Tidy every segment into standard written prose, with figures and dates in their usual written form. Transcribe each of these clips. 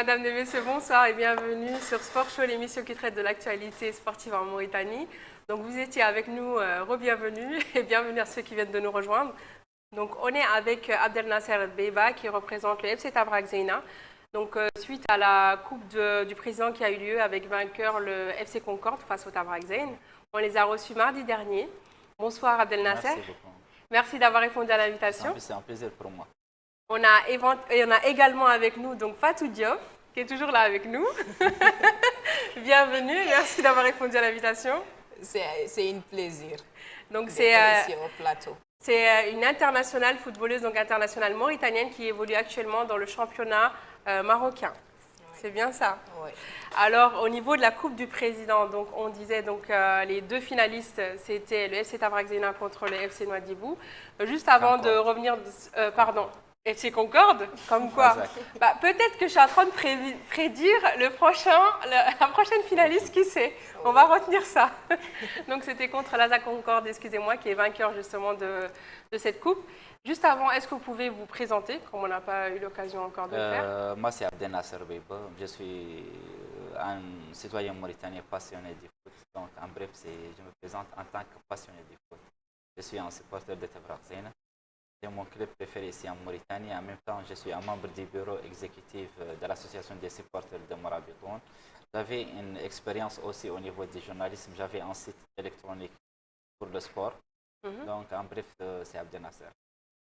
Madame et messieurs, bonsoir et bienvenue sur Sport Show, l'émission qui traite de l'actualité sportive en Mauritanie. Donc vous étiez avec nous, re-bienvenue et bienvenue à ceux qui viennent de nous rejoindre. Donc on est avec Abdel Nasser Beiba qui représente le FC Tabrak Zeina. Donc suite à la coupe du président qui a eu lieu avec vainqueur le FC Concorde face au Tabrak Zein, on les a reçus mardi dernier. Bonsoir Abdel Nasser. Merci beaucoup. Merci d'avoir répondu à l'invitation. C'est un plaisir pour moi. On a également avec nous donc Fatou Diop, qui est toujours là avec nous. Bienvenue, merci d'avoir répondu à l'invitation. C'est un plaisir. Donc c'est ici au plateau. C'est une internationale footballeuse, donc internationale mauritanienne qui évolue actuellement dans le championnat marocain. Oui. C'est bien ça? Oui. Alors au niveau de la Coupe du Président, donc on disait donc les deux finalistes, c'était le FC Tabrak Zeina contre le FC Nouadhibou. Juste avant de revenir, FC Concorde, comme quoi, peut-être que je suis en train de prédire la prochaine finaliste, qui sait. On va retenir ça. Donc c'était contre l'ASA Concorde, excusez-moi, qui est vainqueur justement de cette coupe. Juste avant, est-ce que vous pouvez vous présenter, comme on n'a pas eu l'occasion encore de le faire? Moi, c'est Abdel Nasser Beiba. Je suis un citoyen mauritanien passionné du foot. Donc, en bref, je me présente en tant que passionné du foot. Je suis un supporter de Tabrak Zeina. C'est mon club préféré ici en Mauritanie. En même temps, je suis un membre du bureau exécutif de l'association des supporters de Morabitoun. J'avais une expérience aussi au niveau du journalisme. J'avais un site électronique pour le sport. Donc, en bref, c'est Abdel Nasser.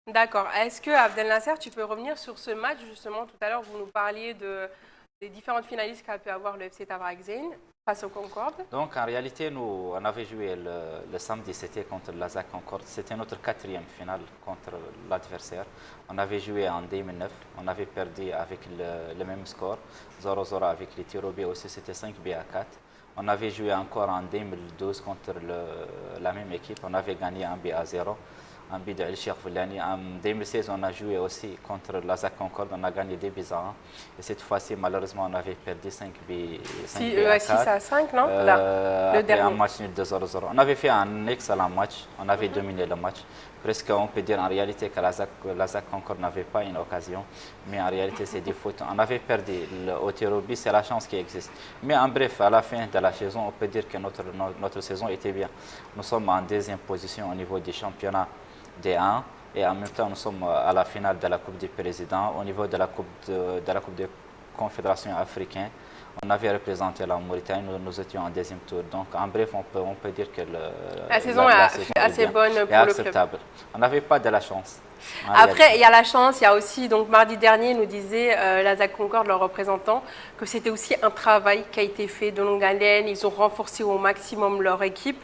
D'accord. Est-ce que, Abdel Nasser, tu peux revenir sur ce match, justement, tout à l'heure, vous nous parliez des différentes finalistes qu'a pu avoir le FC Tabrak Zein face au Concorde? Donc, en réalité, nous, on avait joué le samedi, c'était contre l'ASA Concorde. C'était notre quatrième finale contre l'adversaire. On avait joué en 2009. On avait perdu avec le même score. 0-0 avec les tirs au but aussi, c'était 5-4. On avait joué encore en 2012 contre la même équipe. On avait gagné 1-0. En but de El-Cheikh Foulani. En 2016, on a joué aussi contre l'ASA Concorde. On a gagné 2-1. Et cette fois-ci, malheureusement, on avait perdu 5-5, non? Le dernier. Un match nul de 0-0. On avait fait un excellent match. On avait dominé le match. Presque, on peut dire en réalité que l'ASA Concorde n'avait pas une occasion. Mais en réalité, c'est du foot. On avait perdu au tir au but. C'est la chance qui existe. Mais en bref, à la fin de la saison, on peut dire que notre saison était bien. Nous sommes en deuxième position au niveau du championnat D1 et en même temps nous sommes à la finale de la Coupe du Président. Au niveau de la Coupe de Confédération africaine, on avait représenté la Mauritanie, nous étions en deuxième tour. Donc en bref, on peut dire que la saison est assez bonne pour le club. On n'avait pas de la chance. Après, il y a la chance, il y a aussi, donc mardi dernier, nous disait l'ASA Concorde, leur représentant, que c'était aussi un travail qui a été fait de longue haleine. Ils ont renforcé au maximum leur équipe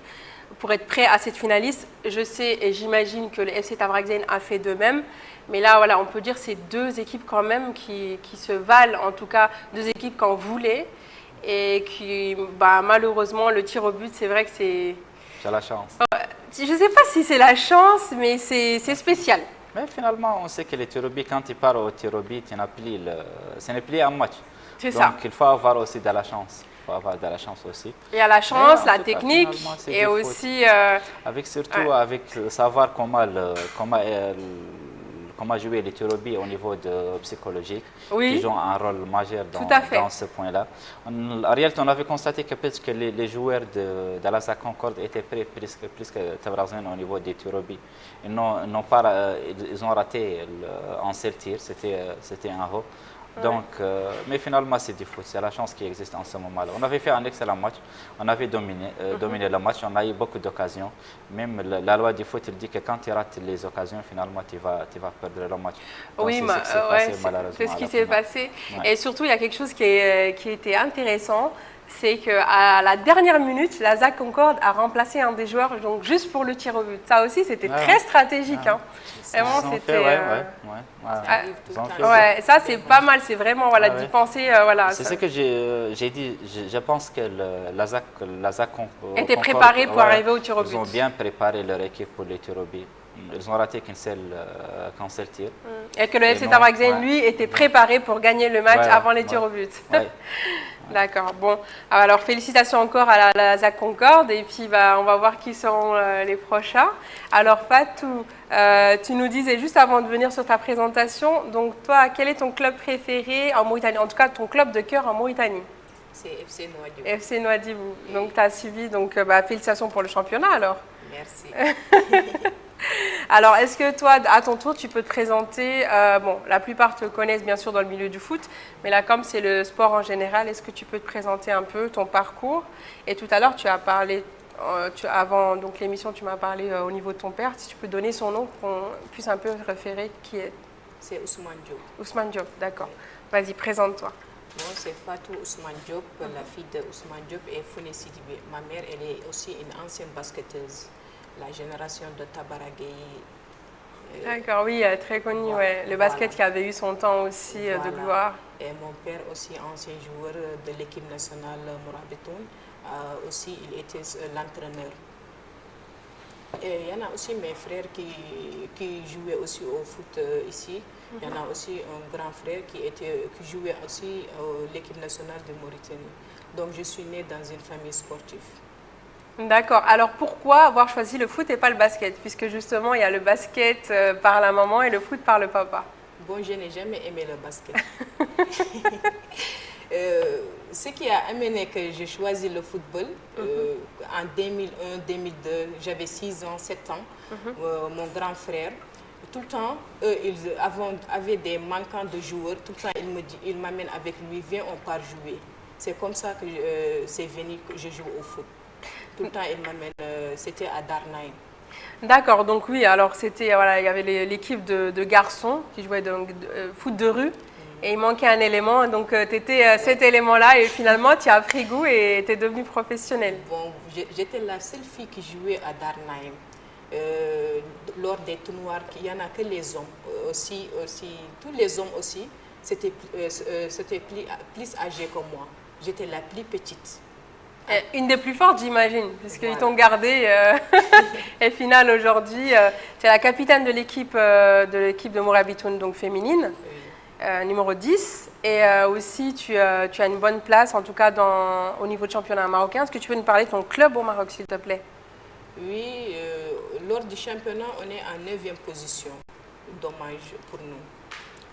pour être prêt à cette finaliste. Je sais et j'imagine que le FC Tabrak Zein a fait de même. Mais là, voilà, on peut dire que c'est deux équipes quand même qui se valent, en tout cas deux équipes qu'on voulait. Et qui, malheureusement, le tir au but, c'est vrai que c'est... C'est la chance. Je ne sais pas si c'est la chance, mais c'est spécial. Mais finalement, on sait que les tirs au but, quand tu pars au tir au but, ce n'est plus un match. C'est ça. Donc il faut avoir aussi de la chance. Il faut avoir de la chance aussi. Il y a la chance, la technique et aussi... Avec savoir comment jouer les tirs au but au niveau psychologique, qui joue un rôle majeur dans ce point-là. En réalité, on avait constaté que peut-être que les joueurs de l'ASA Concorde étaient prêts plus que Tabrak Zeina au niveau des tirs au but. Ils ont raté un seul tir, c'était un haut. Donc, mais finalement, c'est du foot. C'est la chance qui existe en ce moment-là. On avait fait un excellent match. On avait dominé le match. On a eu beaucoup d'occasions. Même la loi du foot, il dit que quand tu rates les occasions, finalement, tu vas perdre le match. Donc, oui, c'est ce qui s'est passé. Ouais. Et surtout, il y a quelque chose qui était intéressant. C'est qu'à la dernière minute, l'ASA Concorde a remplacé un des joueurs donc, juste pour le tir au but. Ça aussi, c'était très stratégique. Hein. Vraiment, c'était... ça, c'est pas mal. C'est vraiment d'y penser. C'est ce que j'ai dit. Je pense que l'ASA était préparé pour arriver au tir au but. Ils ont bien préparé leur équipe pour les tirs au but. Ils ont raté qu'un seul tir. Et que le FC Tabrak Zein, lui, était préparé pour gagner le match avant les tirs au but. D'accord. Bon, alors félicitations encore à la ZAC Concorde et puis on va voir qui seront les prochains. Alors Fatou, tu nous disais juste avant de venir sur ta présentation, donc toi, quel est ton club préféré en Mauritanie, en tout cas ton club de cœur en Mauritanie? C'est FC Nouadhibou. FC Nouadhibou. Donc tu as suivi, donc félicitations pour le championnat alors. Merci. Alors, est-ce que toi, à ton tour, tu peux te présenter, bon, la plupart te connaissent bien sûr dans le milieu du foot, mais là, comme c'est le sport en général, est-ce que tu peux te présenter un peu ton parcours? Et tout à l'heure, tu as parlé, avant donc l'émission, tu m'as parlé au niveau de ton père. Si tu peux donner son nom pour qu'on puisse un peu référer qui est. C'est Ousmane Diop. Ousmane Diop, d'accord. Vas-y, présente-toi. Moi, c'est Fatou Ousmane Diop, la fille de Ousmane Diop et Founé Sidibé. Ma mère, elle est aussi une ancienne basketteuse. La génération de Tabaragay. D'accord, oui, très connue, ouais. Le basket qui avait eu son temps aussi de gloire. Et mon père aussi, ancien joueur de l'équipe nationale Mourabitoun, aussi il était l'entraîneur. Et il y en a aussi mes frères qui jouaient aussi au foot ici. Il y en a aussi un grand frère qui jouait aussi l'équipe nationale de Mauritanie. Donc je suis née dans une famille sportive. D'accord. Alors pourquoi avoir choisi le foot et pas le basket? Puisque justement, il y a le basket par la maman et le foot par le papa. Bon, je n'ai jamais aimé le basket. Ce qui a amené que j'ai choisi le football, en 2001-2002, j'avais 6 ans, 7 ans, mon grand frère, tout le temps, ils avaient des manquants de joueurs, tout le temps il m'amène avec lui, viens, on part jouer. C'est comme ça que c'est venu que je joue au foot. Tout le temps, il m'amène, c'était à Darnaï. D'accord, donc oui, alors c'était, voilà, il y avait l'équipe de garçons qui jouaient foot de rue et il manquait un élément, donc tu étais cet élément-là et finalement tu as pris goût et tu es devenue professionnelle. Bon, j'étais la seule fille qui jouait à Darnaïm. Lors des tournois, il n'y en a que les hommes. Aussi, tous les hommes aussi, c'était plus âgés que moi. J'étais la plus petite. Une des plus fortes, j'imagine, puisqu'ils t'ont gardé. Et finale, aujourd'hui, tu es la capitaine de l'équipe de Mourabitoun, donc féminine, numéro 10. Et aussi, tu as une bonne place, en tout cas au niveau de championnat marocain. Est-ce que tu peux nous parler de ton club au Maroc, s'il te plaît? Oui, lors du championnat, on est en 9e position. Dommage pour nous.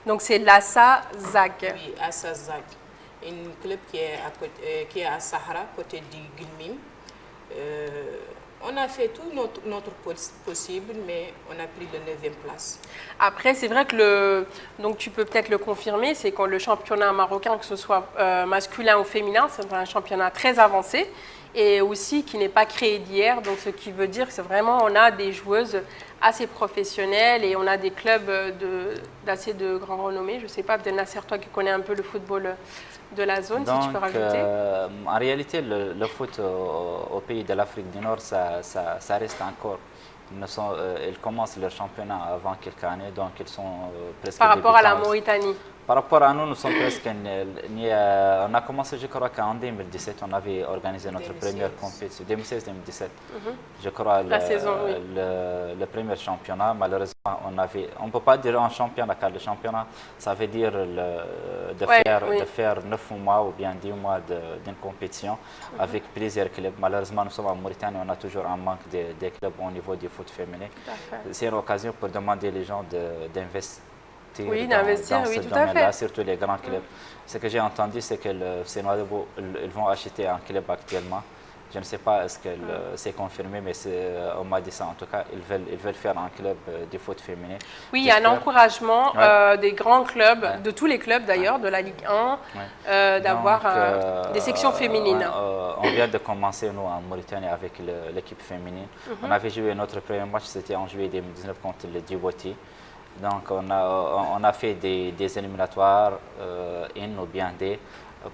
Donc, c'est l'Assa Zag. Oui, Assa Zag. Un club qui est à Sahara, côté du Gulmim. On a fait tout notre possible, mais on a pris le 9e place. Après, c'est vrai que donc tu peux peut-être le confirmer, c'est que le championnat marocain, que ce soit masculin ou féminin, c'est un championnat très avancé et aussi qui n'est pas créé d'hier. Donc, ce qui veut dire que c'est vraiment, on a des joueuses assez professionnelles et on a des clubs d'assez de grand renommée. Je ne sais pas, Abdel Nasser, toi qui connais un peu le football de la zone, donc, si tu peux rajouter. En réalité, le foot au pays de l'Afrique du Nord, ça reste encore. Ils commencent leur championnat avant quelques années, donc ils sont presque par rapport à la débutants. Mauritanie. Par rapport à nous, nous sommes presque... on a commencé, je crois qu'en 2017, on avait organisé notre première compétition. 2016-2017, je crois, la saison, oui. le premier championnat. Malheureusement, on ne peut pas dire un championnat, car le championnat, ça veut dire de faire 9 mois ou bien 10 mois d'une compétition avec plusieurs clubs. Malheureusement, nous sommes en Mauritanie, on a toujours un manque des clubs au niveau du foot féminin. C'est une occasion pour demander aux gens d'investir. Oui, d'investir, dans oui, ce tout à fait. Surtout les grands clubs. Ce que j'ai entendu, c'est que le FC Nouadhibou, ils vont acheter un club actuellement. Je ne sais pas est-ce que c'est confirmé, mais on m'a dit ça en tout cas. Ils veulent faire un club de foot féminin. Oui, il y a un encouragement des grands clubs, de tous les clubs d'ailleurs, de la Ligue 1, d'avoir des sections féminines. On vient de commencer, nous, en Mauritanie, avec l'équipe féminine. On avait joué notre premier match, c'était en juillet 2019 contre le Djibouti. Donc, on a fait des éliminatoires, une ou bien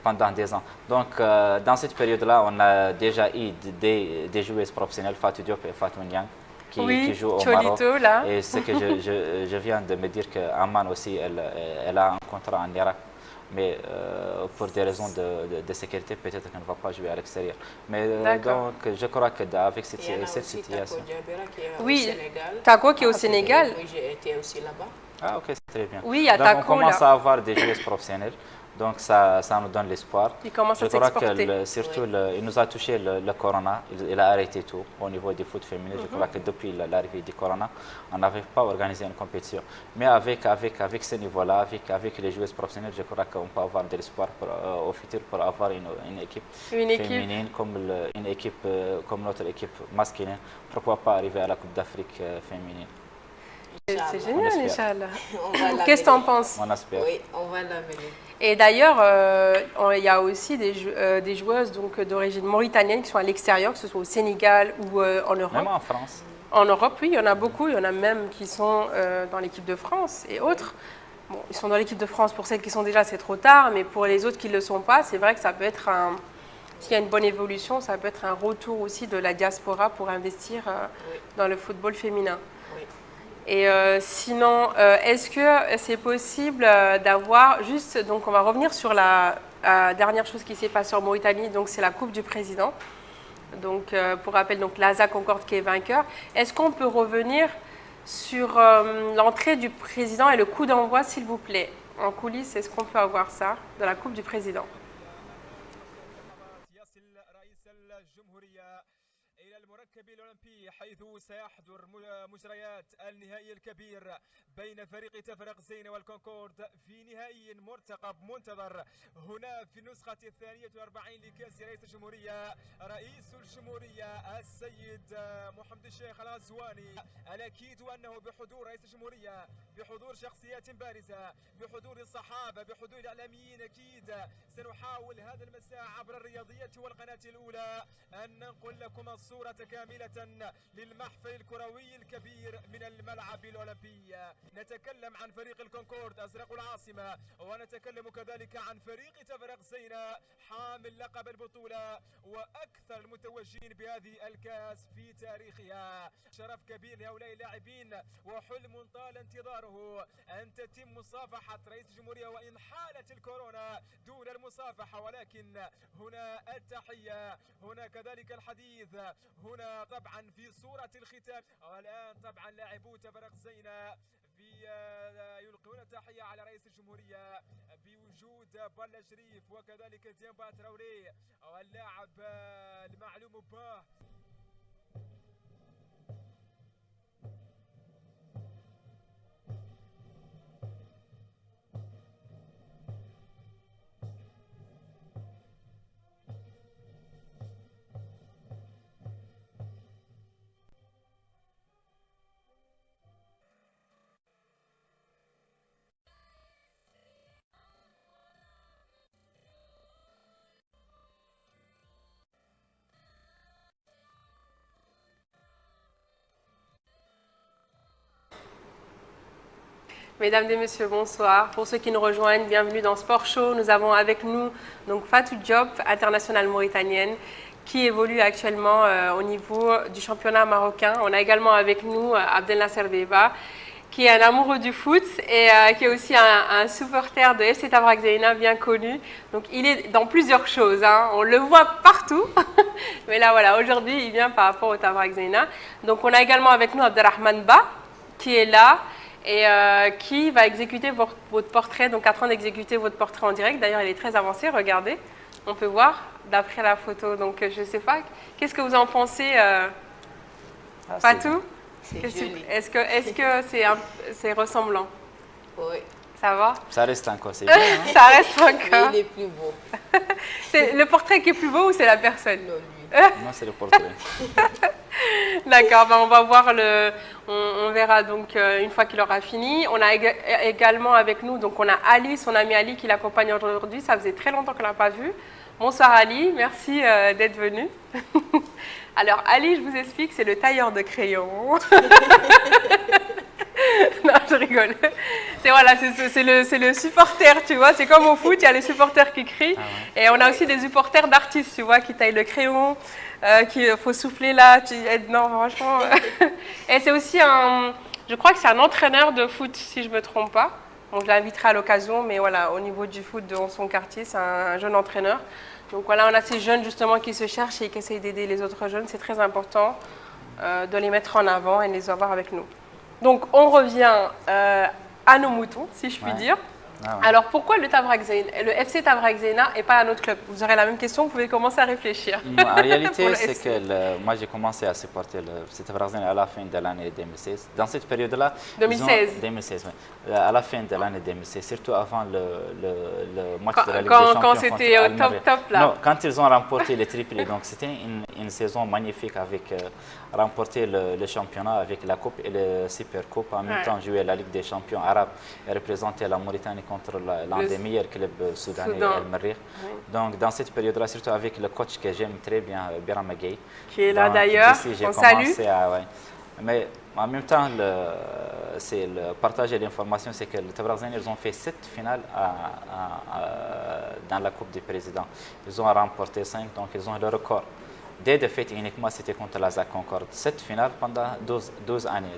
pendant des ans. Donc, dans cette période-là, on a déjà eu des joueuses professionnelles, Fatou Diop et Fatou Niang, qui jouent au Maroc. Là. Et ce que je viens de me dire qu'Amman aussi, elle a un contrat en Irak. Mais pour des raisons de sécurité, peut-être qu'elle ne va pas jouer à l'extérieur. Mais donc, je crois qu'avec cette situation... Oui, Tako qui est au Sénégal. Oui, j'ai été aussi là-bas. Ah ok, c'est très bien. Oui, il y a donc, Tako on commence à avoir des joueuses professionnelles. Donc ça nous donne l'espoir. Il commence à s'exporter. Je crois s'exporter. que surtout, il nous a touché le corona. Il a arrêté tout au niveau du foot féminin. Je crois que depuis l'arrivée du corona, on n'avait pas organisé une compétition. Mais avec ce niveau-là, avec les joueuses professionnelles, je crois qu'on peut avoir de l'espoir au futur pour avoir une équipe féminine comme notre équipe masculine. Pourquoi pas arriver à la Coupe d'Afrique féminine? C'est génial, Inch'Allah. Qu'est-ce que tu en penses? On espère. Oui, on va l'amener. Et d'ailleurs, il y a aussi des joueuses d'origine mauritanienne qui sont à l'extérieur, que ce soit au Sénégal ou en Europe. Même en France. En Europe, oui, il y en a beaucoup. Il y en a même qui sont dans l'équipe de France et autres. Bon, ils sont dans l'équipe de France pour celles qui sont déjà, c'est trop tard. Mais pour les autres qui ne le sont pas, c'est vrai que ça peut être s'il y a une bonne évolution, ça peut être un retour aussi de la diaspora pour investir dans le football féminin. Et sinon, est-ce que c'est possible d'avoir juste, donc on va revenir sur la dernière chose qui s'est passée en Mauritanie, donc c'est la Coupe du Président. Donc pour rappel, donc l'ASA Concorde qui est vainqueur. Est-ce qu'on peut revenir sur l'entrée du président et le coup d'envoi, s'il vous plaît? En coulisses, est-ce qu'on peut avoir ça de la Coupe du Président? حيث سيحضر مجريات النهائي الكبير بين فريق تفرق زينة والكونكورد في نهائي مرتقب منتظر هنا في النسخة 42 لكأس رئيس الجمهورية. رئيس الجمهورية السيد محمد الشيخ الغزواني، الأكيد أنه بحضور رئيس الجمهورية، بحضور شخصيات بارزة، بحضور الصحافة، بحضور الإعلاميين، أكيد سنحاول هذا المساء عبر الرياضية والقناة الأولى أن ننقل لكم الصورة كاملة للمحفل الكروي الكبير من الملعب الأولمبي. نتكلم عن فريق الكونكورد أزرق العاصمة، ونتكلم كذلك عن فريق تفرق زينة حامل لقب البطولة وأكثر المتوجين بهذه الكأس في تاريخها. شرف كبير لهؤلاء اللاعبين وحلم طال انتظاره أن تتم مصافحة رئيس الجمهورية، وإن حالت الكورونا دون المصافحة، ولكن هنا التحية، هنا كذلك الحديث، هنا طبعا في صورة الختام. والآن طبعا لاعبو تفرق زينة يلقون التحية على رئيس الجمهورية بوجود بلا شريف وكذلك ديمبا تراوري واللاعب المعلوم باه. Mesdames et messieurs, bonsoir. Pour ceux qui nous rejoignent, bienvenue dans Sport Show. Nous avons avec nous donc Fatou Diop, internationale mauritanienne, qui évolue actuellement au niveau du championnat marocain. On a également avec nous Abdel Nasser Beba, qui est un amoureux du foot et qui est aussi un supporter de FC Tafrak Zeina bien connu. Donc il est dans plusieurs choses, hein. On le voit partout. Mais là voilà, aujourd'hui il vient par rapport au Tafrak Zeina. Donc on a également avec nous Abdelrahman Ba, qui est là et qui va exécuter votre portrait, donc en train d'exécuter votre portrait en direct. D'ailleurs, il est très avancé, regardez. On peut voir d'après la photo. Donc, je ne sais pas, qu'est-ce que vous en pensez, Fatou? Est-ce que c'est ressemblant? Oui. Ça va? Ça reste encore, c'est bien. Hein? Ça reste encore. Mais il est plus beau. C'est le portrait qui est plus beau ou c'est la personne? Non, lui. Non, c'est le portrait. D'accord, ben on va voir on verra donc une fois qu'il aura fini. On a également avec nous, donc on a Ali, son ami Ali qui l'accompagne aujourd'hui. Ça faisait très longtemps qu'on ne l'a pas vu. Bonsoir Ali, merci d'être venu. Alors Ali, je vous explique, c'est le tailleur de crayons. Non, je rigole. C'est le supporter, tu vois. C'est comme au foot, il y a les supporters qui crient. Ah ouais. Et on a aussi des supporters d'artistes, tu vois, qui taillent le crayon, qu'il faut souffler là. Non, franchement. Et c'est aussi je crois que c'est un entraîneur de foot, si je ne me trompe pas. Donc je l'inviterai à l'occasion, mais voilà, au niveau du foot dans son quartier, c'est un jeune entraîneur. Donc voilà, on a ces jeunes justement qui se cherchent et qui essayent d'aider les autres jeunes. C'est très important de les mettre en avant et de les avoir avec nous. Donc, on revient à nos moutons, si je puis dire. Ah ouais. Alors pourquoi le FC Tavrak Zena et pas un autre club? Vous aurez la même question, vous pouvez commencer à réfléchir. En réalité, Pour le c'est FC. que moi j'ai commencé à supporter le FC Tavrak Zena à la fin de l'année 2016. Dans cette période-là, 2016. 2016, oui. À la fin de l'année 2016, surtout avant le match de la Ligue des Quand Champions c'était contre au top Al-Merrikh. top là. Non, quand ils ont remporté le triplé, donc c'était une saison magnifique avec remporter le championnat avec la Coupe et le Super Coupe, en même temps jouer la Ligue des Champions arabes et représenter la Mauritanie contre l'un des meilleurs clubs soudanais, Al-Merrikh. Oui. Donc dans cette période-là, surtout avec le coach que j'aime très bien, Biram Gueye, Qui est là donc, d'ailleurs, d'ici, j'ai on salue. commencé ouais. Mais en même temps, c'est le partage et l'information, c'est que le Tavrak Zena, ils ont fait 7 finales dans la Coupe du Président. Ils ont remporté 5, donc ils ont le record. Des défaites uniquement, c'était contre la ZAC Concorde. 7 finales pendant 12 années.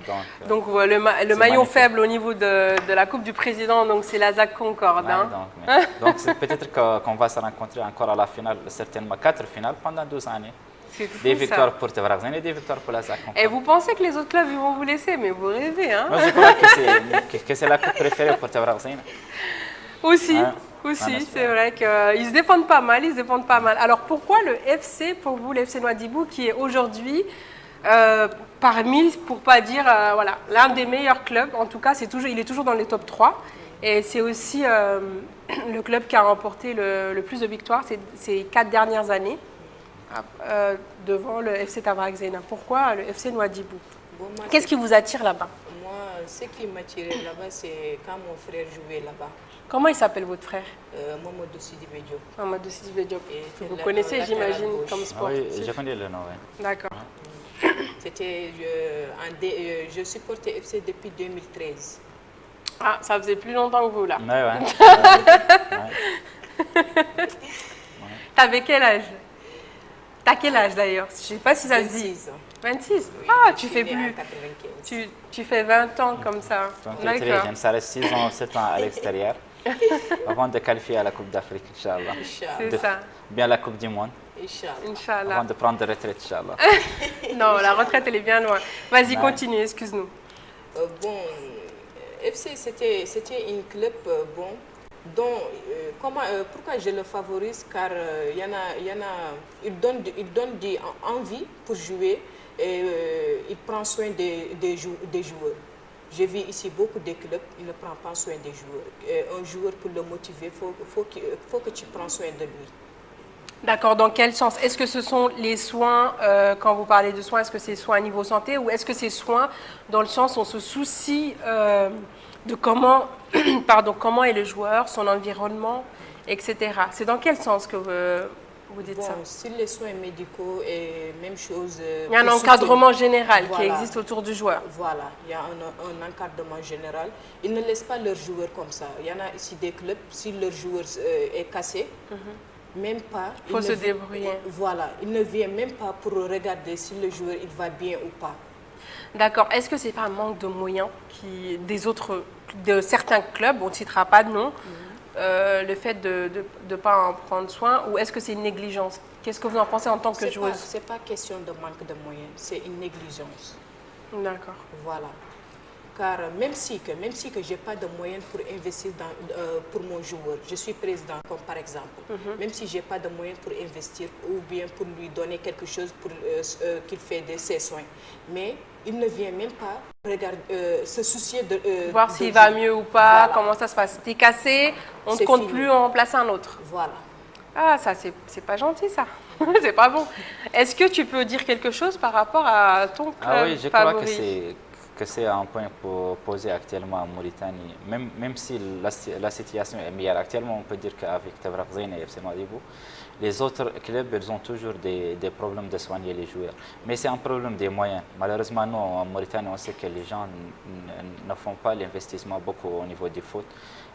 Donc le maillon magnifique. faible au niveau de la Coupe du Président, donc c'est la ZAC Concorde. Ouais, Hein. donc c'est peut-être qu'on va se rencontrer encore à la finale, certainement 4 finales pendant 12 années. C'est fou, Des ça. victoires pour Tavrak Zena et des victoires pour la ZAC Concorde. Et vous pensez que les autres clubs ils vont vous laisser, mais vous rêvez, hein? Moi, je crois que c'est la coupe préférée pour Tavrak Zena. Aussi, Hein? aussi, Hein, c'est vrai qu'ils se défendent pas mal, ils se défendent pas mal. Alors pourquoi le FC, pour vous, le FC Nouadhibou, qui est aujourd'hui parmi, pour pas dire, voilà, l'un des meilleurs clubs, en tout cas, il est toujours dans les top 3. Et c'est aussi le club qui a remporté le plus de victoires ces 4 dernières années, devant le FC Tavrak Zena. Pourquoi le FC Nouadhibou? Bon, moi, Qu'est-ce qui vous attire là-bas? Moi, ce qui m'attirait là-bas, c'est quand mon frère jouait là-bas. Comment il s'appelle votre frère? Mamadou Sidibé Diop. Mamadou Sidibé Diop. Et Vous c'est connaissez, le latéral j'imagine, gauche. comme Ah sportif. oui, je connais le nom, oui. D'accord. C'était, je supportais FC depuis 2013. Ah, ça faisait plus longtemps que vous, là. Ouais. T'avais quel âge? T'as quel âge, d'ailleurs? Je sais pas si ça se dit. 26 ans. 26? Oui, Ah, je tu suis fais née en plus. 95. Tu fais 20 ans comme ça. Donc, très D'accord. jeune, ça reste 6 ans, 7 ans à l'extérieur. Avant de qualifier à la Coupe d'Afrique, Inch'Allah. C'est ça. Bien la Coupe du Monde. Inch'Allah. Inch'Allah. Avant de prendre de retraite, Inch'Allah. Non, la retraite, elle est bien loin. Vas-y, Ouais. continue, excuse-nous. Bon, FC, c'était une club bon, dont, pourquoi je le favorise, car il donne envie pour jouer et il prend soin des joueurs. Je vis ici beaucoup de clubs, il ne prend pas soin des joueurs. Et un joueur, pour le motiver, faut que tu prends soin de lui. D'accord, dans quel sens? Est-ce que ce sont les soins, quand vous parlez de soins, est-ce que c'est soins à niveau santé ou est-ce que c'est soins dans le sens où on se soucie de comment, comment est le joueur, son environnement, etc. C'est dans quel sens que vous dites ça? Bon, sur les soins médicaux et même chose. Il y a un pour encadrement général qui Voilà. existe autour du joueur. Voilà, il y a un encadrement général. Ils ne laissent pas leurs joueurs comme ça. Il y en a ici des clubs, si leur joueur est cassé, même pas. Il faut se débrouiller. Voilà, il ne vient même pas pour regarder si le joueur il va bien ou pas. D'accord. Est-ce que c'est pas un manque de moyens de certains clubs, on ne citera pas de nom, le fait de ne pas en prendre soin, ou est-ce que c'est une négligence? Qu'est-ce que vous en pensez en tant que joueuse? C'est pas question de manque de moyens, c'est une négligence. D'accord. Voilà. Car même si que je n'ai pas de moyens pour investir pour mon joueur, je suis président comme par exemple, même si je n'ai pas de moyens pour investir ou bien pour lui donner quelque chose pour qu'il fait de ses soins, mais il ne vient même pas se soucier de Voir s'il va mieux ou pas, Voilà. comment ça se passe. T'es cassé, on ne C'est compte fini. plus en remplacer un autre. Voilà. Ah, ça, c'est pas gentil, ça. C'est pas bon. Est-ce que tu peux dire quelque chose par rapport à ton club Ah oui, je crois favori? que c'est un point posé actuellement en Mauritanie. Même si la situation est meilleure actuellement, on peut dire qu'avec Tavrak Zena et FC Nouadhibou, les autres clubs, ils ont toujours des problèmes de soigner les joueurs. Mais c'est un problème des moyens. Malheureusement, nous, en Mauritanie, on sait que les gens ne font pas l'investissement beaucoup au niveau du foot.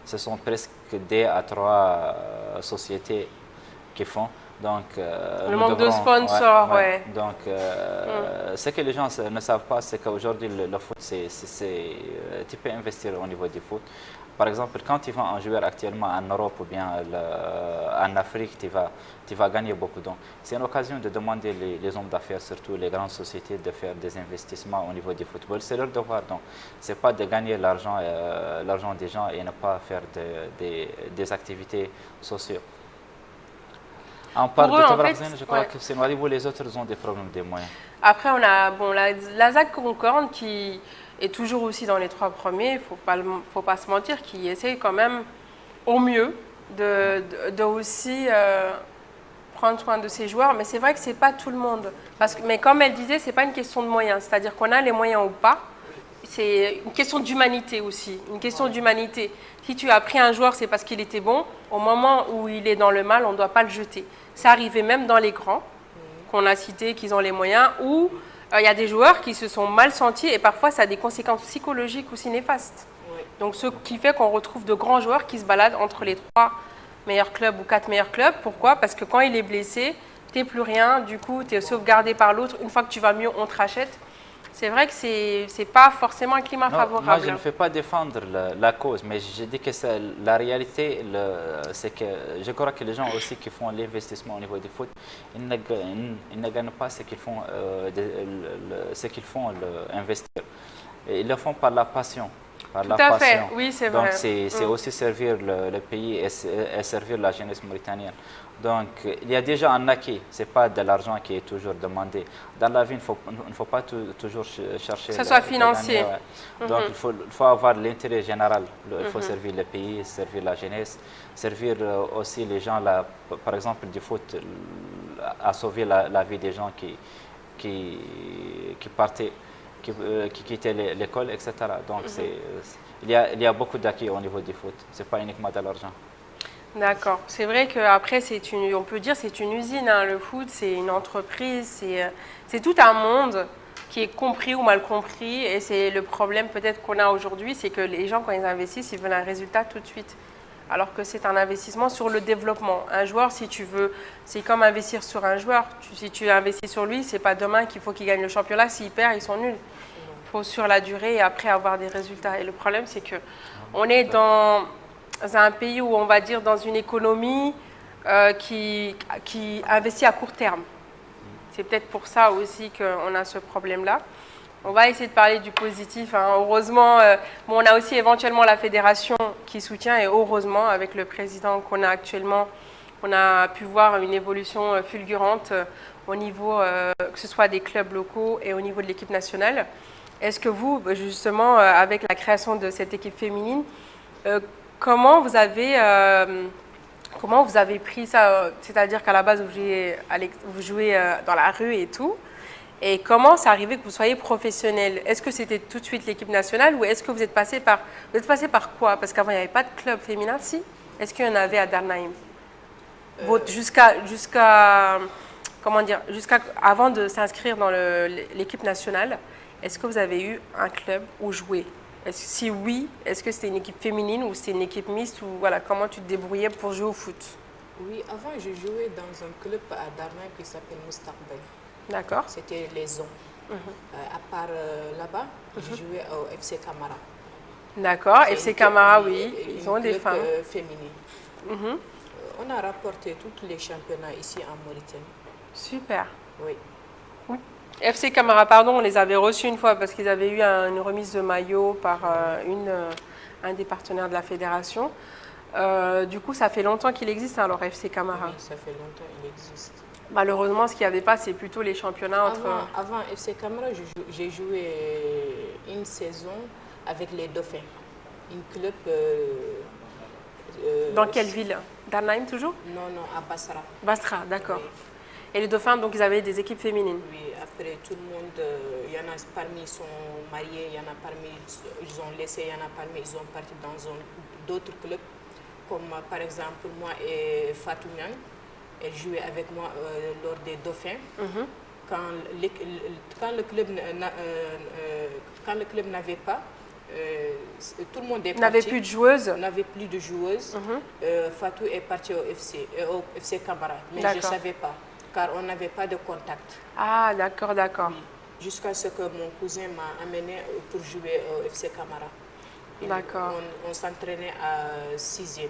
Ce sont presque 2 à 3 sociétés qui font. Donc, le manque de sponsors, ouais. Donc, ce que les gens ne savent pas, c'est qu'aujourd'hui, le foot, tu peux investir au niveau du foot. Par exemple, quand tu vends un joueur actuellement en Europe ou bien en Afrique, tu vas gagner beaucoup. Donc, c'est une occasion de demander les hommes d'affaires, surtout les grandes sociétés, de faire des investissements au niveau du football. C'est leur devoir. Donc, ce n'est pas de gagner l'argent des gens et ne pas faire des activités sociales. On parle de Tabarazene, je crois que c'est Nouadhibou, les autres ont des problèmes des moyens. Après, on a la ZAC Concorde qui est toujours aussi dans les 3 premiers, il ne faut pas se mentir, qui essaye quand même au mieux de aussi prendre soin de ses joueurs. Mais c'est vrai que ce n'est pas tout le monde. Mais comme elle disait, ce n'est pas une question de moyens. C'est-à-dire qu'on a les moyens ou pas. C'est une question d'humanité aussi. Une question d'humanité. Si tu as pris un joueur, c'est parce qu'il était bon. Au moment où il est dans le mal, on ne doit pas le jeter. Ça arrivait même dans les grands qu'on a cités, qu'ils ont les moyens, où il y a des joueurs qui se sont mal sentis et parfois ça a des conséquences psychologiques aussi néfastes. Oui. Donc ce qui fait qu'on retrouve de grands joueurs qui se baladent entre les 3 meilleurs clubs ou 4 meilleurs clubs. Pourquoi? Parce que quand il est blessé, tu n'es plus rien, du coup tu es sauvegardé par l'autre. Une fois que tu vas mieux, on te rachète. C'est vrai que ce n'est pas forcément un climat favorable. Moi, je ne fais pas défendre la cause, mais je dis que la réalité, c'est que je crois que les gens aussi qui font l'investissement au niveau du foot, ils ne gagnent pas ce qu'ils font, investir. Et ils le font par la passion. Tout à fait, oui, c'est vrai. Donc, c'est aussi servir le pays et servir la jeunesse mauritanienne. Donc, il y a déjà un acquis, ce n'est pas de l'argent qui est toujours demandé. Dans la vie, il ne faut pas toujours chercher... Que ce soit financier. Ouais. Donc, il faut avoir l'intérêt général. Il faut servir le pays, servir la jeunesse, servir aussi les gens, par exemple, du foot, à sauver la vie des gens qui partaient, qui quittaient l'école, etc. Donc, il y a beaucoup d'acquis au niveau du foot. Ce n'est pas uniquement de l'argent. D'accord. C'est vrai qu'après, on peut dire c'est une usine. Hein. Le foot, c'est une entreprise, c'est tout un monde qui est compris ou mal compris. Et c'est le problème peut-être qu'on a aujourd'hui, c'est que les gens, quand ils investissent, ils veulent un résultat tout de suite. Alors que c'est un investissement sur le développement. Un joueur, si tu veux, c'est comme investir sur un joueur. Si tu investis sur lui, c'est pas demain qu'il faut qu'il gagne le championnat. S'il perd, ils sont nuls. Il faut sur la durée et après avoir des résultats. Et le problème, c'est que on est dans un pays où on va dire dans une économie qui investit à court terme. C'est peut-être pour ça aussi qu'on a ce problème-là. On va essayer de parler du positif. Hein. Heureusement, on a aussi éventuellement la fédération qui soutient et heureusement, avec le président qu'on a actuellement, on a pu voir une évolution fulgurante au niveau, que ce soit des clubs locaux et au niveau de l'équipe nationale. Est-ce que vous, justement, avec la création de cette équipe féminine, comment vous avez pris ça? C'est-à-dire qu'à la base, vous jouez dans la rue et tout. Et comment c'est arrivé que vous soyez professionnel? Est-ce que c'était tout de suite l'équipe nationale ou est-ce que vous êtes passé par quoi? Parce qu'avant, il n'y avait pas de club féminin, si? Est-ce qu'il y en avait à Darnaïm? Avant de s'inscrire dans l'équipe nationale, est-ce que vous avez eu un club où jouer? Si oui, est-ce que c'était une équipe féminine ou c'était une équipe mixte ou voilà, comment tu te débrouillais pour jouer au foot? Oui, avant je jouais dans un club à Darnaïm qui s'appelle Mustaqbal. D'accord. C'était les hommes. À part là-bas, je jouais au FC Camara. D'accord, FC Camara, oui, ils ont des femmes. Féminine. On a rapporté tous les championnats ici en Mauritanie. Super. Oui. FC Camara, pardon, on les avait reçus une fois parce qu'ils avaient eu une remise de maillot par un des partenaires de la fédération. Du coup, ça fait longtemps qu'il existe, alors FC Camara. Oui, ça fait longtemps qu'il existe. Malheureusement, ce qu'il n'y avait pas, c'est plutôt les championnats entre... Avant FC Camara, j'ai joué une saison avec les Dauphins. Une club... Dans quelle ville? Darnaïm toujours? Non, à Basra. Basra, d'accord. Oui. Et les Dauphins, donc, ils avaient des équipes féminines? Oui, après tout le monde, il y en a parmi qui sont mariés, il y en a parmi ils ont laissé, il y en a parmi ils sont partis dans d'autres clubs, comme par exemple moi et Fatou Niang. Elle jouait avec moi lors des Dauphins. Quand le club n'avait pas, tout le monde est On n'avait parti. plus de joueuses. On n'avait plus de joueuses. Fatou est partie au FC Camara, mais je ne savais pas, car on n'avait pas de contact. Ah, d'accord, d'accord. Oui. Jusqu'à ce que mon cousin m'a amené pour jouer au FC Camara. D'accord. On s'entraînait à 6e.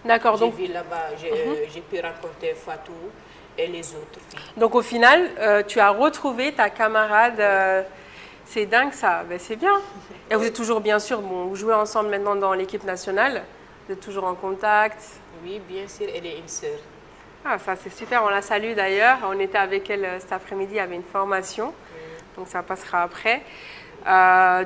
D'accord, donc... J'ai vu là-bas, j'ai pu rencontrer Fatou et les autres filles. Donc au final, tu as retrouvé ta camarade. C'est dingue ça, ben, c'est bien. Et vous êtes toujours, bien sûr, bon, vous jouez ensemble maintenant dans l'équipe nationale. Vous êtes toujours en contact. Oui, bien sûr, elle est une sœur. Ah, ça c'est super, on la salue d'ailleurs. On était avec elle cet après-midi, il y avait une formation. Donc ça passera après.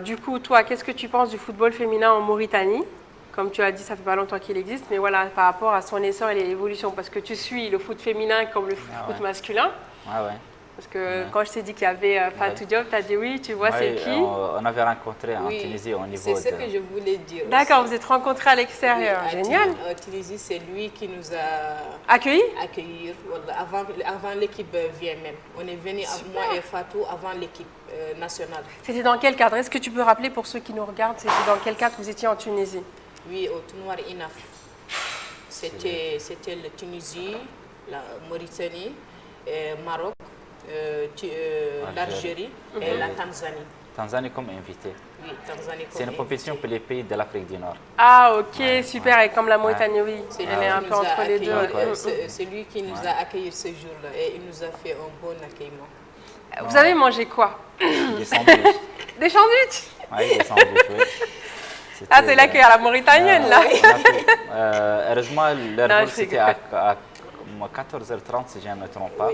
Du coup, toi, qu'est-ce que tu penses du football féminin en Mauritanie? Comme tu as dit, ça fait pas longtemps qu'il existe, mais voilà, par rapport à son essor et l'évolution, parce que tu suis le foot féminin comme le foot masculin. Ah ouais. Parce que quand je t'ai dit qu'il y avait Fatou Diop, tu as dit oui, tu vois, c'est qui? On avait rencontré en Tunisie au niveau c'est ce que je voulais dire. D'accord, vous êtes rencontrés à l'extérieur, génial. En Tunisie, c'est lui qui nous a accueillis avant l'équipe vient même. On est venu, moi et Fatou, avant l'équipe nationale. C'était dans quel cadre? Est-ce que tu peux rappeler pour ceux qui nous regardent, c'était dans quel cadre vous étiez en Tunisie? Oui, au tournoi INAF. C'était la Tunisie, la Mauritanie, Maroc, l'Algérie et la Tanzanie. Tanzanie comme invité. Oui, Tanzanie comme c'est une compétition pour les pays de l'Afrique du Nord. Ah ok, super, et comme la Mauritanie, oui, elle est un peu entre les deux. C'est lui qui nous a accueillis ce jour-là et il nous a fait un bon accueillement. Vous avez mangé quoi? Des sandwichs. Des sandwichs? Oui, des sandwichs, oui. Ah, c'est l'accueil à la mauritanienne, là. Heureusement, leur vol, c'était à 14h30, si je ne me trompe pas.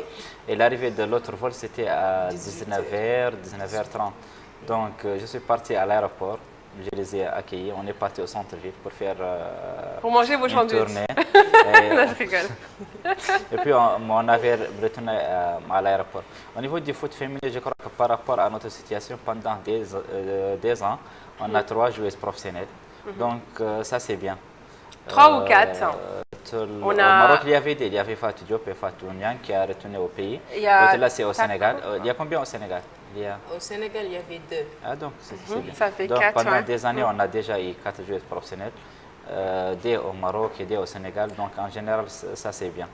Et l'arrivée de l'autre vol, c'était à 19h, 19h30. Donc, je suis parti à l'aéroport. Je les ai accueillis. On est parti au centre-ville pour faire pour manger vos sandwichs. Tournée. Je rigole. Et puis, on avait retourné à l'aéroport. Au niveau du foot féminin, je crois que par rapport à notre situation, pendant des ans, on a 3 joueuses professionnelles. Donc, ça, c'est bien. 3 ou 4 Au Maroc, il y avait Fatou Diop et Fatou Niang qui a retourné au pays. L'autre là, c'est au Sénégal. Il y a combien au Sénégal? Au Sénégal, il y avait 2. Ah, donc, c'est bien. Ça fait donc, 4. Pendant des années, on a déjà eu 4 joueuses professionnelles. Des au Maroc et des au Sénégal. Donc, en général, ça, c'est bien.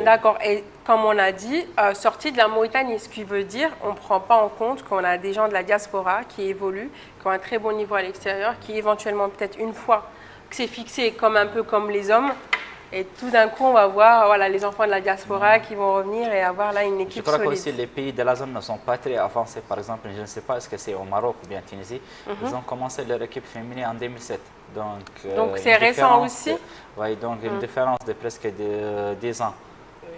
D'accord. Et comme on a dit, sorti de la Mauritanie, ce qui veut dire on ne prend pas en compte qu'on a des gens de la diaspora qui évoluent, qui ont un très bon niveau à l'extérieur, qui éventuellement, peut-être une fois que c'est fixé un peu comme les hommes, et tout d'un coup, on va voir les enfants de la diaspora qui vont revenir et avoir là une équipe solide. Je crois aussi les pays de la zone ne sont pas très avancés. Par exemple, je ne sais pas, est-ce que c'est au Maroc ou bien en Tunisie, ils ont commencé leur équipe féminine en 2007. Donc c'est récent aussi? Oui, donc une différence de presque 10 ans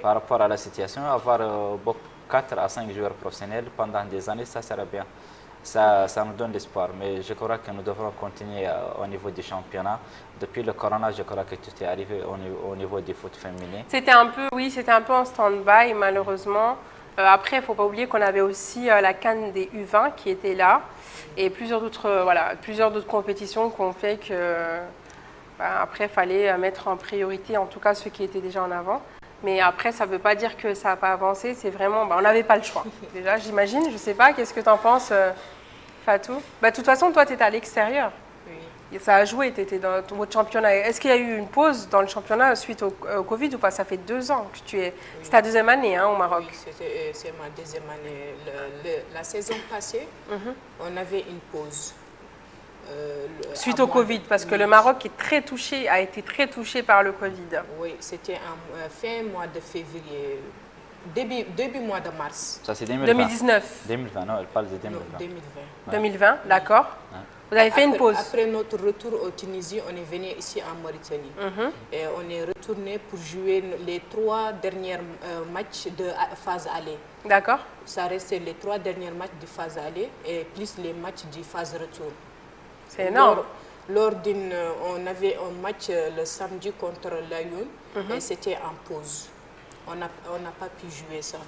par rapport à la situation. Avoir 4 à 5 joueurs professionnels pendant des années, ça serait bien. Ça nous donne l'espoir, mais je crois que nous devrons continuer au niveau du championnat. Depuis le corona, je crois que tout est arrivé au niveau du foot féminin. C'était un peu en stand-by, malheureusement. Après, il ne faut pas oublier qu'on avait aussi la CAN des U20 qui était là, et plusieurs d'autres compétitions qu'on fait que après, il fallait mettre en priorité, en tout cas ceux qui étaient déjà en avant. Mais après, ça ne veut pas dire que ça n'a pas avancé. C'est vraiment, on n'avait pas le choix. Déjà, j'imagine, je ne sais pas, qu'est-ce que tu en penses, Fatou? De toute façon, toi, tu étais à l'extérieur. Oui. Ça a joué, tu étais dans votre championnat. Est-ce qu'il y a eu une pause dans le championnat suite au Covid ou pas? Ça fait 2 ans que tu es... C'est ta 2e année au Maroc. Oui, c'est ma 2e année. La saison passée, on avait une pause. Suite au Covid, parce que le Maroc a été très touché par le Covid. Oui, c'était en fin mois de février, début mois de mars. Ça c'est 2020. 2019. 2020, non, elle parle de 2020. Non, 2020. Ouais. 2020, d'accord. Ouais. Vous avez fait une pause. Après notre retour au Tunisie, on est venu ici en Mauritanie. Et on est retourné pour jouer les 3 derniers matchs de phase aller. D'accord. Ça restait les 3 derniers matchs de phase aller et plus les matchs de phase retour. C'est énorme. On avait un match le samedi contre l'Ayoun et c'était en pause. On n'a pas pu jouer ça.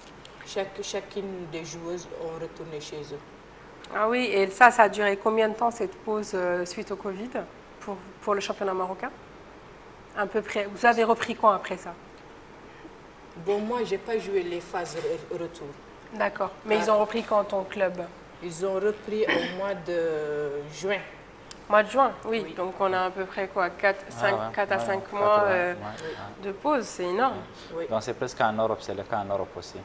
Chacune des joueuses ont retourné chez eux. Ah oui, et ça a duré combien de temps cette pause suite au Covid pour le championnat marocain? À peu près. Vous avez repris quand après ça? Bon, moi, je n'ai pas joué les phases retour. D'accord. Mais ils ont repris quand ton club? Ils ont repris au mois de juin. Mois de juin, oui. Oui. Donc on a à peu près quoi, 4 à 5 ouais, mois ouais. de pause, c'est énorme. Oui. Donc c'est presque en Europe, c'est le cas en Europe aussi.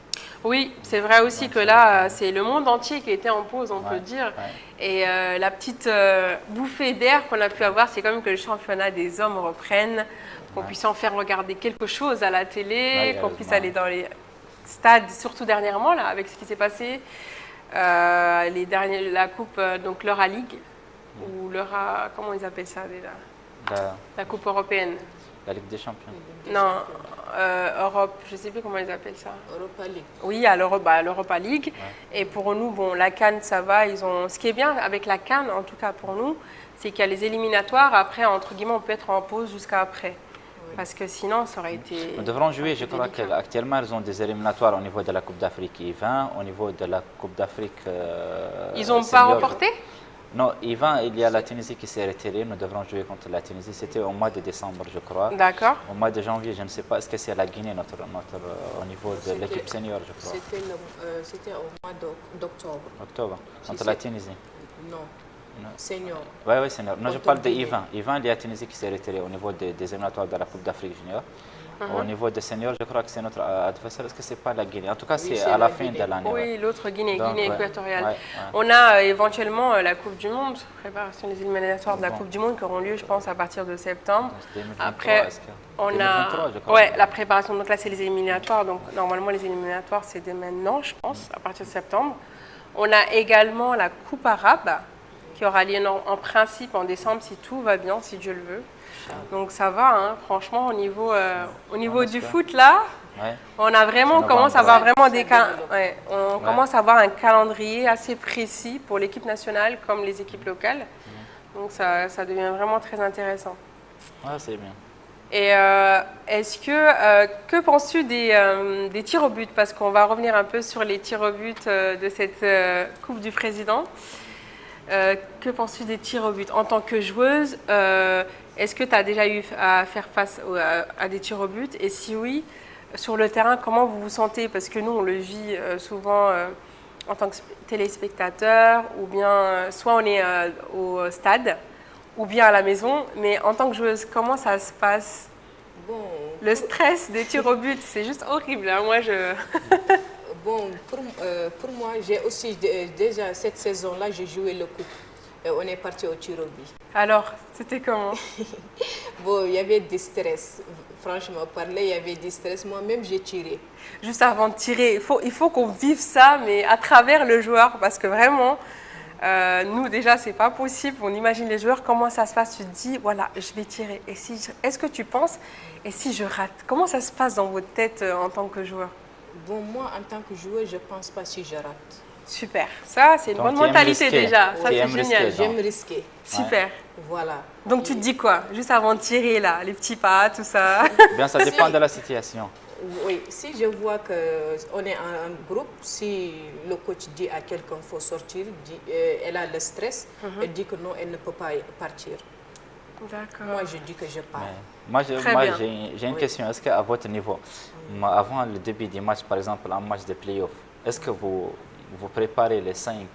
Oui, c'est vrai aussi Donc, que là, c'est le monde entier qui était en pause, on peut dire. Ouais. Et la petite bouffée d'air qu'on a pu avoir, c'est quand même que le championnat des hommes reprenne, qu'on puisse en faire regarder quelque chose à la télé, qu'on puisse aller dans les stades, surtout dernièrement, là, avec ce qui s'est passé. La coupe, donc l'Eura League, ou l'Eura, comment ils appellent ça déjà? La coupe européenne. La Ligue des Champions. Non, Europe, je ne sais plus comment ils appellent ça. Europa League. Oui, à l'Europa League. Ouais. Et pour nous, bon, la CAN, ça va. Ce qui est bien avec la CAN, en tout cas pour nous, c'est qu'il y a les éliminatoires. Après, entre guillemets, on peut être en pause jusqu'à après. Oui. Parce que sinon, ça aurait été... Nous devrons jouer, je crois qu'actuellement, ils ont des éliminatoires au niveau de la Coupe d'Afrique U20, au niveau de la Coupe d'Afrique Ils n'ont pas remporté? Non, U20, il y a la Tunisie qui s'est retirée. Nous devrons jouer contre la Tunisie. C'était au mois de décembre, je crois. D'accord. Au mois de janvier, je ne sais pas. Est-ce que c'est la Guinée, au niveau de l'équipe senior, je crois? C'était au mois d'octobre. Octobre, contre la Tunisie? Non. Senior. Oui, senior. Non, je parle de U20. U20, il y a la Tunisie qui s'est retirée au niveau des éliminatoires de la Coupe d'Afrique junior. Au niveau des seniors, je crois que c'est notre adversaire. Est-ce que ce n'est pas la Guinée? En tout cas, c'est à la fin de l'année. Oui, l'autre Guinée, Guinée équatoriale. On a éventuellement la Coupe du Monde, préparation des éliminatoires de la Coupe du Monde qui auront lieu, je pense, à partir de septembre. 2023, après, on 2023, a je crois. la préparation. Donc là, c'est les éliminatoires. Donc normalement, les éliminatoires, c'est dès maintenant, je pense, à partir de septembre. On a également la Coupe arabe qui aura lieu en principe en décembre, si tout va bien, si Dieu le veut. Donc ça va, hein, franchement, au niveau du foot, là, on a vraiment, commence à avoir vraiment on commence à avoir un calendrier assez précis pour l'équipe nationale comme les équipes locales. Donc ça devient vraiment très intéressant. Ouais, c'est bien. Et est-ce que penses-tu des tirs au but? Parce qu'on va revenir un peu sur les tirs au but de cette Coupe du Président. Que penses-tu des tirs au but en tant que joueuse? Est-ce que tu as déjà eu à faire face à des tirs au but? Et si oui, sur le terrain, comment vous vous sentez? Parce que nous, on le vit souvent en tant que téléspectateur, ou bien soit on est au stade, ou bien à la maison. Mais en tant que joueuse, comment ça se passe? Le stress des tirs au but, c'est juste horrible. Hein. Moi, Bon, pour moi, j'ai aussi déjà cette saison-là, j'ai joué le coupe. Et on est parti au tir au but. Alors, c'était comment? Bon, il y avait du stress. Franchement, parler, il y avait du stress. Moi-même, j'ai tiré. Juste avant de tirer, il faut qu'on vive ça, mais à travers le joueur, parce que vraiment, nous déjà, c'est pas possible. On imagine les joueurs, comment ça se passe. Tu te dis, voilà, je vais tirer. Est-ce que tu penses, et si je rate? Comment ça se passe dans votre tête en tant que joueur? Bon, moi, en tant que joueur, je ne pense pas si je rate. Super. Ça, c'est une bonne mentalité déjà. Ça, c'est génial. J'aime risquer. Super. Ouais. Voilà. Donc, tu te dis quoi? Juste avant de tirer, là, les petits pas, tout ça. Bien, ça dépend de la situation. Oui, si je vois qu'on est en groupe, si le coach dit à quelqu'un qu'il faut sortir, elle a le stress, elle dit que non, elle ne peut pas partir. D'accord. Moi, je dis que je pars. Moi, j'ai une question. Est-ce qu'à votre niveau, avant le début du match, par exemple, un match de play-off, est-ce que vous préparez les 5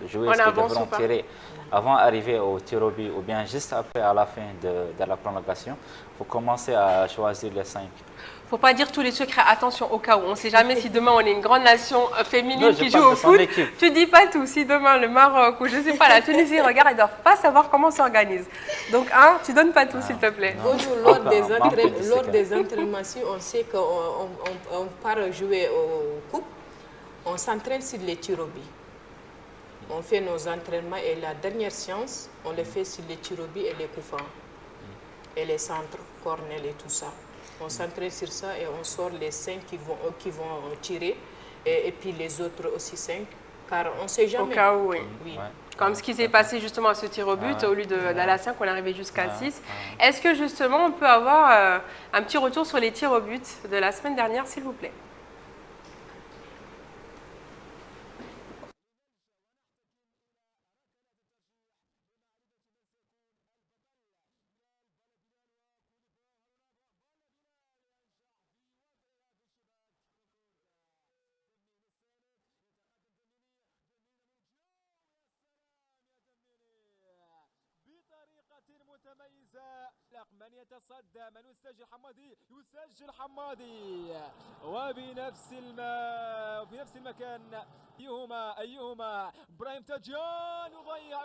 joueurs qui devront tirer avant d'arriver au tir au but, ou bien juste après, à la fin de la prolongation, vous commencez à choisir les 5? Il ne faut pas dire tous les secrets. Attention, au cas où. On ne sait jamais si demain on est une grande nation féminine qui joue au foot. Tu ne dis pas tout. Si demain le Maroc ou je ne sais pas, la Tunisie, regarde, ils ne doivent pas savoir comment s'organise. Donc, tu ne donnes pas tout, s'il te plaît. Lors des entraînements, si on sait qu'on part jouer au coupe, on s'entraîne sur les tirs au but. On fait nos entraînements et la dernière séance, on le fait sur les tirs au but et les coups francs. Et les centres, corners et tout ça. On s'entraîne sur ça et on sort les 5 qui vont tirer et puis les autres aussi 5, car on ne sait jamais. Au cas où, oui. Oui. Comme ce qui s'est passé justement à ce tir au but, au lieu d'aller à 5, on est arrivé jusqu'à 6. Est-ce que justement on peut avoir un petit retour sur les tirs au but de la semaine dernière, s'il vous plaît? يتميز من يتصدى من يسجل حمادي يسجل حمادي وبنفس في المكان أيهما إبراهيم تاجيان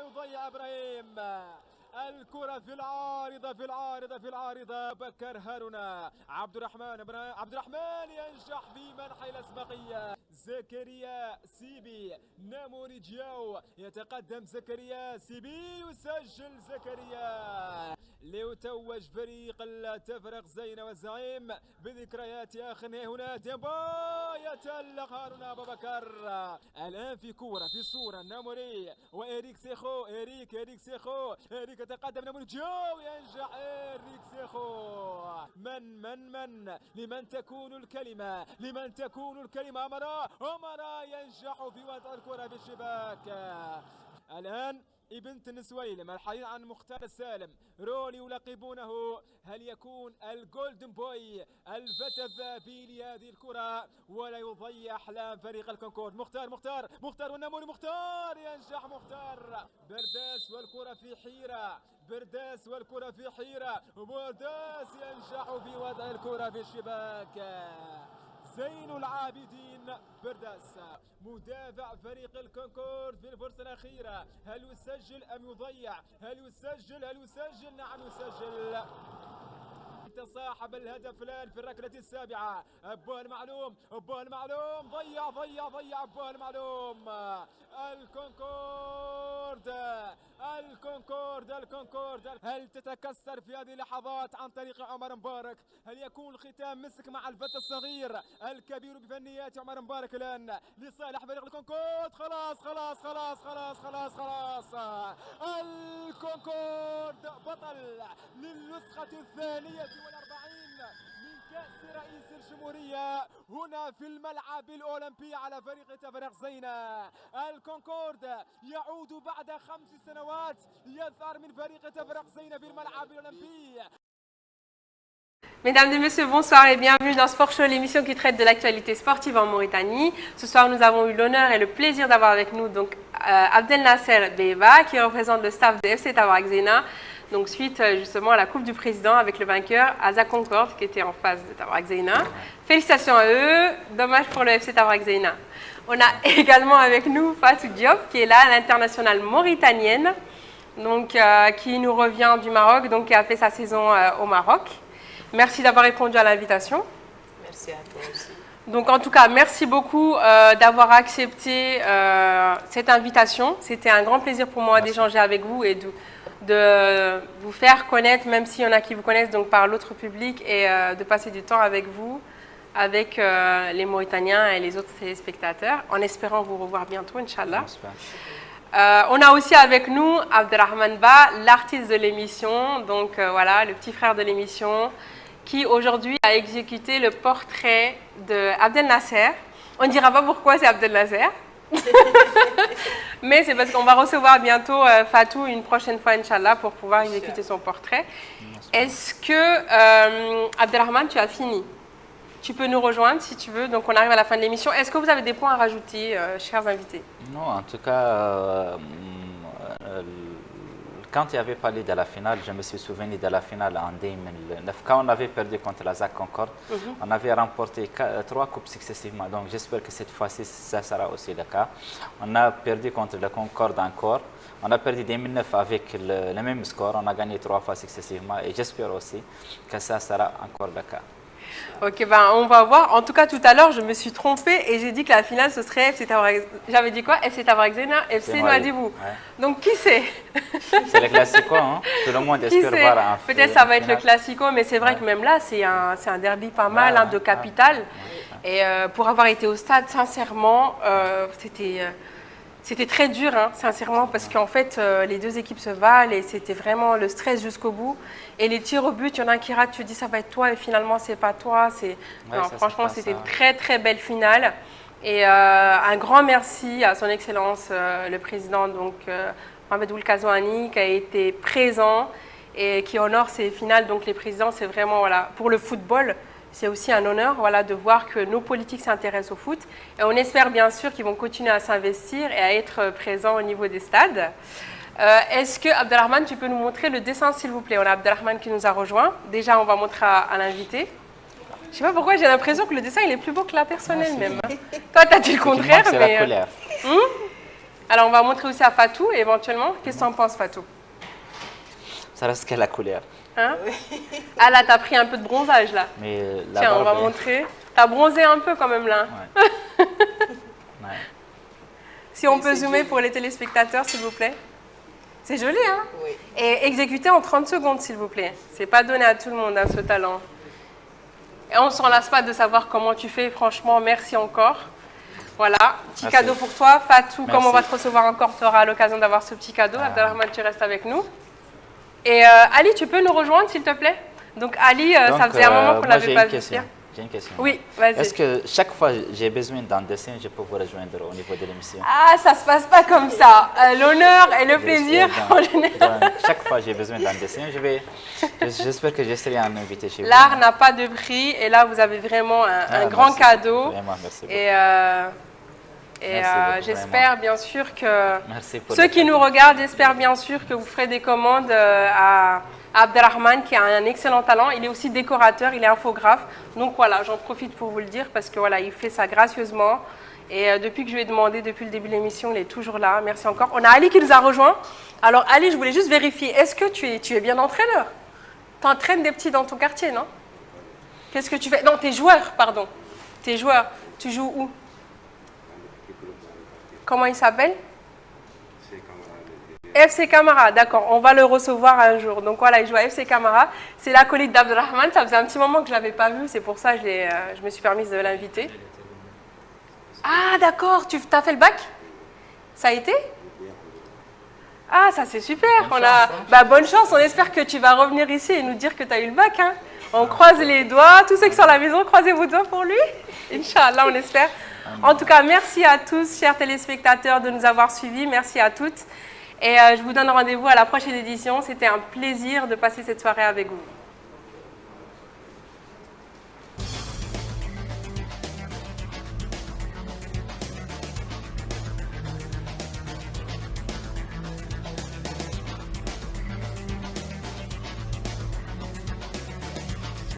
يضيع إبراهيم الكرة في العارضة بكر هارونا عبد الرحمن ينجح في منح الأسبقية زكريا سيبي ناموري جياو يتقدم زكريا سيبي يسجل زكريا ليتوج فريق التفرق زين والزعيم بذكريات آخر هنا ديمبا يتألق هارون أبو بكر الآن في كورة في صورة ناموري وإريك سيخو إريك يتقدم ناموري جو ينجح إريك سيخو من لمن تكون الكلمة أمرا ينجح في وضع الكرة بالشباك الآن ابن النسويلم الحديث عن مختار السالم رول يلقبونه هل يكون الجولدن بوي الفتى الذهبي لهذه الكرة ولا يضيع أحلام فريق الكونكورد مختار والنموري مختار ينجح مختار برداس والكرة في حيرة برداس ينجح في وضع الكرة في الشباك زين العابدين برداس مدافع فريق الكونكورد في الفرصة الأخيرة هل يسجل أم يضيع هل يسجل نعم يسجل تصاحب الهدف الآن في الركلة السابعة أبوه المعلوم ضيع أبوه المعلوم الكونكورد هل تتكسر في هذه اللحظات عن طريق عمر مبارك هل يكون الختام مسك مع الفتى الصغير الكبير بفنيات عمر مبارك الآن لصالح فريق الكونكورد خلاص الكونكورد بطل للنسخة 42 من كأس رئيس الجمهورية هنا في الملعب الأولمبي على فريق تفرق زينة الكونكورد يعود بعد 5 سنوات يظهر من فريق تفرق زينة في الملعب الأولمبي. Mesdames et messieurs, bonsoir et bienvenue dans Sport Show, l'émission qui traite de l'actualité sportive en Mauritanie. Ce soir, nous avons eu l'honneur et le plaisir d'avoir avec nous donc Abdel Nasser Beiba, qui représente le staff de FC Tabarak Zeina. Donc suite justement à la Coupe du Président avec le vainqueur Asa Concorde qui était en face de Tabarak Zeina. Félicitations à eux, dommage pour le FC Tabarak Zeina. On a également avec nous Fatou Diop qui est là, l'internationale mauritanienne, donc qui nous revient du Maroc, donc qui a fait sa saison au Maroc. Merci d'avoir répondu à l'invitation. Merci à toi aussi. Donc en tout cas, merci beaucoup d'avoir accepté cette invitation. C'était un grand plaisir pour moi d'échanger avec vous et de vous faire connaître, même s'il y en a qui vous connaissent donc par l'autre public, et de passer du temps avec vous, avec les Mauritaniens et les autres téléspectateurs, en espérant vous revoir bientôt, Inch'Allah. On a aussi avec nous Abdelrahman Ba, l'artiste de l'émission, donc voilà, le petit frère de l'émission, qui aujourd'hui a exécuté le portrait de Abdel Nasser. On ne dira pas pourquoi c'est Abdel Nasser, mais c'est parce qu'on va recevoir bientôt Fatou une prochaine fois, Inch'Allah, pour pouvoir exécuter son portrait. Est-ce que, Abdelrahman, tu as fini? Tu peux nous rejoindre si tu veux. Donc on arrive à la fin de l'émission. Est-ce que vous avez des points à rajouter, chers invités? Non, en tout cas, quand il avait parlé de la finale, je me suis souvenu de la finale en 2009. Quand on avait perdu contre la ZAC Concorde, on avait remporté 3 coupes successivement. Donc j'espère que cette fois-ci, ça sera aussi le cas. On a perdu contre le Concorde encore. On a perdu 2009 avec le même score. On a gagné 3 fois successivement. Et j'espère aussi que ça sera encore le cas. Ok, ben on va voir. En tout cas, tout à l'heure, je me suis trompée et j'ai dit que la finale, ce serait FC Tabarak. J'avais dit quoi? FC Tabarak Zeina, FC Nouadhibou. Ouais. Donc, qui c'est? C'est le classico, hein? Tout le monde espère voir un final. Peut-être ça va être le classico, mais c'est vrai que même là, c'est un derby pas mal, hein, de capitale. Et pour avoir été au stade, sincèrement, c'était très dur, hein, sincèrement, parce qu'en fait, les deux équipes se valent et c'était vraiment le stress jusqu'au bout. Et les tirs au but, il y en a un qui rate, tu te dis ça va être toi et finalement c'est pas toi. Franchement, c'était une très très belle finale. Et un grand merci à son Excellence le Président donc Mohamed Ould Ghazouani qui a été présent et qui honore ces finales. Donc les présidents, c'est vraiment voilà pour le football. C'est aussi un honneur voilà, de voir que nos politiques s'intéressent au foot. Et on espère bien sûr qu'ils vont continuer à s'investir et à être présents au niveau des stades. Est-ce que, Abdelrahman, tu peux nous montrer le dessin, s'il vous plaît? On a Abdelrahman qui nous a rejoint. Déjà, on va montrer à l'invité. Je ne sais pas pourquoi, j'ai l'impression que le dessin, il est plus beau que la personne elle-même. Toi, tu as dit le contraire, mais... la couleur. Alors, on va montrer aussi à Fatou, éventuellement. Qu'est-ce que tu en penses, Fatou? Ça reste que la couleur. Hein? Ah là, tu as pris un peu de bronzage, là. Mais Tiens, on va montrer. Tu as bronzé un peu quand même, là. Ouais. Ouais. Si on peut zoomer pour les téléspectateurs, s'il vous plaît. C'est joli, hein? Oui. Et exécuté en 30 secondes, s'il vous plaît. C'est pas donné à tout le monde, hein, ce talent. Et on ne s'en lasse pas de savoir comment tu fais. Franchement, merci encore. Voilà, petit Merci. cadeau pour toi. Fatou, Merci. comme on va te recevoir encore, tu auras l'occasion d'avoir ce petit cadeau. Abdelrahman, tu restes avec nous. Et Ali, tu peux nous rejoindre, s'il te plaît? Donc Ali, ça faisait un moment qu'on ne l'avait pas vu. J'ai une question. Oui, vas-y. Est-ce que chaque fois que j'ai besoin d'un dessin, je peux vous rejoindre au niveau de l'émission? Ah, ça se passe pas comme ça. L'honneur et le plaisir, en général. Donc, chaque fois que j'ai besoin d'un dessin, j'espère que je serai un invité chez vous. L'art n'a pas de prix et là, vous avez vraiment un grand cadeau. Vraiment, merci beaucoup. Et Merci beaucoup, j'espère bien sûr que Merci pour ceux le qui nous cadeau. regardent, j'espère bien sûr que vous ferez des commandes à Abdelrahman qui a un excellent talent. Il est aussi décorateur, il est infographe. Donc voilà, j'en profite pour vous le dire parce que voilà, il fait ça gracieusement. Et depuis que je lui ai demandé, depuis le début de l'émission, il est toujours là. Merci encore. On a Ali qui nous a rejoint. Alors Ali, je voulais juste vérifier, est-ce que tu es bien entraîneur? Tu entraînes des petits dans ton quartier, non? Qu'est-ce que tu fais? Non, t'es joueur, pardon. T'es joueur. Tu joues où? Comment il s'appelle? FC Camara, d'accord, on va le recevoir un jour. Donc voilà, il joue à FC Camara. C'est l'acolyte d'Abdelrahman, ça faisait un petit moment que je ne l'avais pas vu, c'est pour ça que je me suis permise de l'inviter. Ah d'accord, tu as fait le bac? Ça a été? Ah, ça c'est super. Bonne chance, on espère que tu vas revenir ici et nous dire que tu as eu le bac. Hein. On croise les doigts, tous ceux qui sont à la maison, croisez vos doigts pour lui. Inch'Allah, on espère. En tout cas, merci à tous, chers téléspectateurs, de nous avoir suivis. Merci à toutes. Et je vous donne rendez-vous à la prochaine édition. C'était un plaisir de passer cette soirée avec vous.